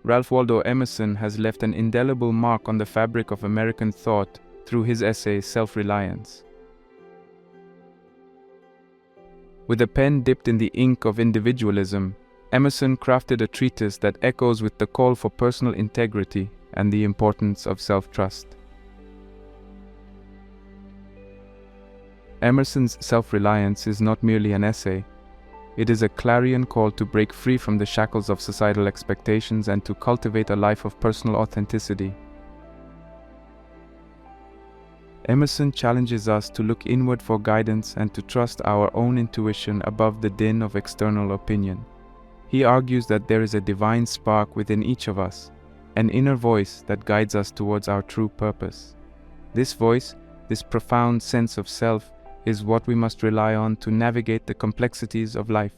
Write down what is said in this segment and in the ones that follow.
Ralph Waldo Emerson has left an indelible mark on the fabric of American thought through his essay Self-Reliance. With a pen dipped in the ink of individualism, Emerson crafted a treatise that echoes with the call for personal integrity and the importance of self-trust. Emerson's Self-Reliance is not merely an essay. It is a clarion call to break free from the shackles of societal expectations and to cultivate a life of personal authenticity. Emerson challenges us to look inward for guidance and to trust our own intuition above the din of external opinion. He argues that there is a divine spark within each of us, an inner voice that guides us towards our true purpose. This voice, this profound sense of self, is what we must rely on to navigate the complexities of life.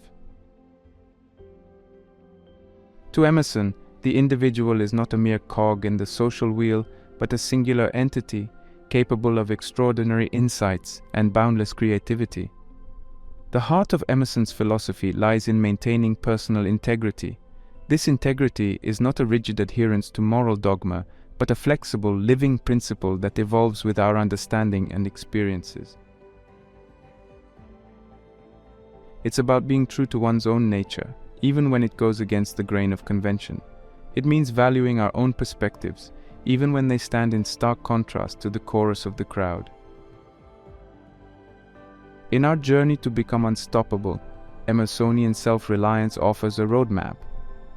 To Emerson, the individual is not a mere cog in the social wheel, but a singular entity capable of extraordinary insights and boundless creativity. The heart of Emerson's philosophy lies in maintaining personal integrity. This integrity is not a rigid adherence to moral dogma, but a flexible, living principle that evolves with our understanding and experiences. It's about being true to one's own nature, even when it goes against the grain of convention. It means valuing our own perspectives, even when they stand in stark contrast to the chorus of the crowd. In our journey to become unstoppable, Emersonian self-reliance offers a roadmap.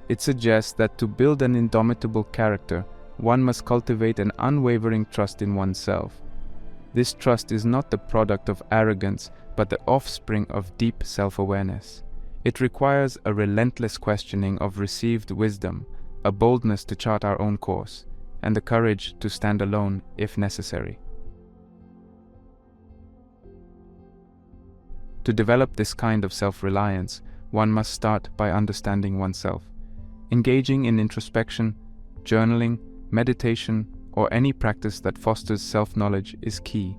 It suggests that to build an indomitable character, one must cultivate an unwavering trust in oneself. This trust is not the product of arrogance, but the offspring of deep self-awareness. It requires a relentless questioning of received wisdom, a boldness to chart our own course, and the courage to stand alone if necessary. To develop this kind of self-reliance, one must start by understanding oneself. Engaging in introspection, journaling, meditation, or any practice that fosters self-knowledge is key.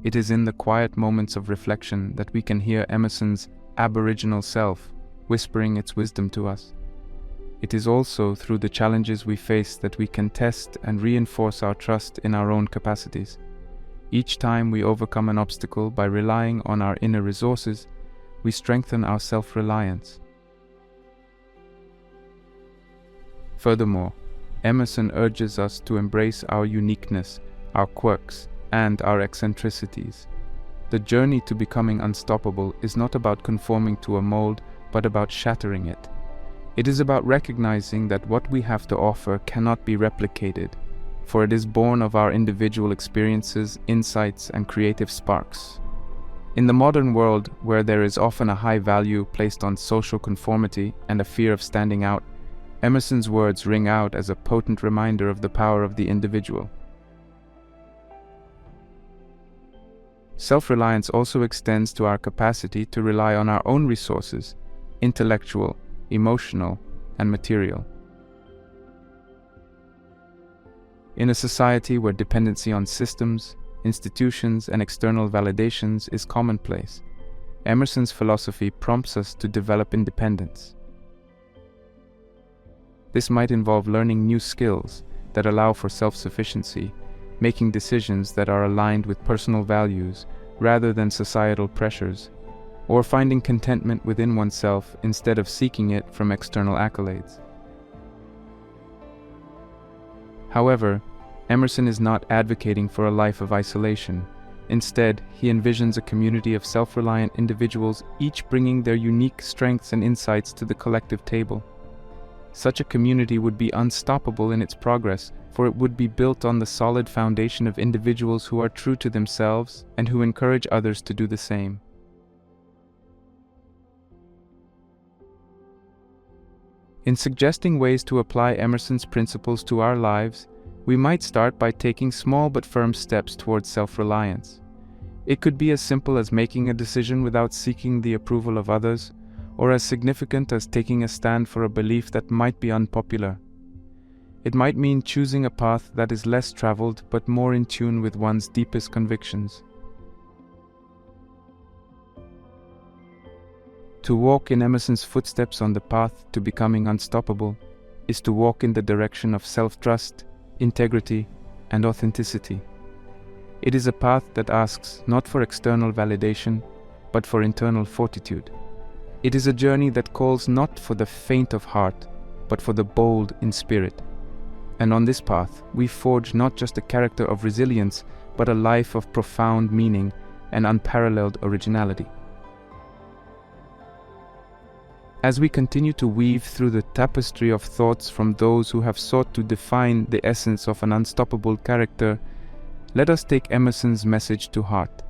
It is in the quiet moments of reflection that we can hear Emerson's aboriginal self whispering its wisdom to us. It is also through the challenges we face that we can test and reinforce our trust in our own capacities. Each time we overcome an obstacle by relying on our inner resources, we strengthen our self-reliance. Furthermore, Emerson urges us to embrace our uniqueness, our quirks, and our eccentricities. The journey to becoming unstoppable is not about conforming to a mold, but about shattering it. It is about recognizing that what we have to offer cannot be replicated, for it is born of our individual experiences, insights, and creative sparks. In the modern world, where there is often a high value placed on social conformity and a fear of standing out, Emerson's words ring out as a potent reminder of the power of the individual. Self-reliance also extends to our capacity to rely on our own resources, intellectual, emotional, and material. In a society where dependency on systems, institutions, and external validations is commonplace, Emerson's philosophy prompts us to develop independence. This might involve learning new skills that allow for self-sufficiency, making decisions that are aligned with personal values rather than societal pressures, or finding contentment within oneself instead of seeking it from external accolades. However, Emerson is not advocating for a life of isolation. Instead, he envisions a community of self-reliant individuals, each bringing their unique strengths and insights to the collective table. Such a community would be unstoppable in its progress, for it would be built on the solid foundation of individuals who are true to themselves and who encourage others to do the same. In suggesting ways to apply Emerson's principles to our lives, we might start by taking small but firm steps towards self-reliance. It could be as simple as making a decision without seeking the approval of others, or as significant as taking a stand for a belief that might be unpopular. It might mean choosing a path that is less traveled but more in tune with one's deepest convictions. To walk in Emerson's footsteps on the path to becoming unstoppable is to walk in the direction of self-trust, integrity, and authenticity. It is a path that asks not for external validation, but for internal fortitude. It is a journey that calls not for the faint of heart, but for the bold in spirit. And on this path, we forge not just a character of resilience, but a life of profound meaning and unparalleled originality. As we continue to weave through the tapestry of thoughts from those who have sought to define the essence of an unstoppable character, let us take Emerson's message to heart.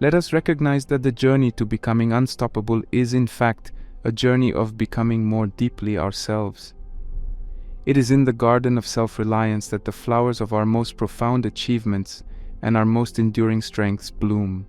Let us recognize that the journey to becoming unstoppable is in fact a journey of becoming more deeply ourselves. It is in the garden of self-reliance that the flowers of our most profound achievements and our most enduring strengths bloom.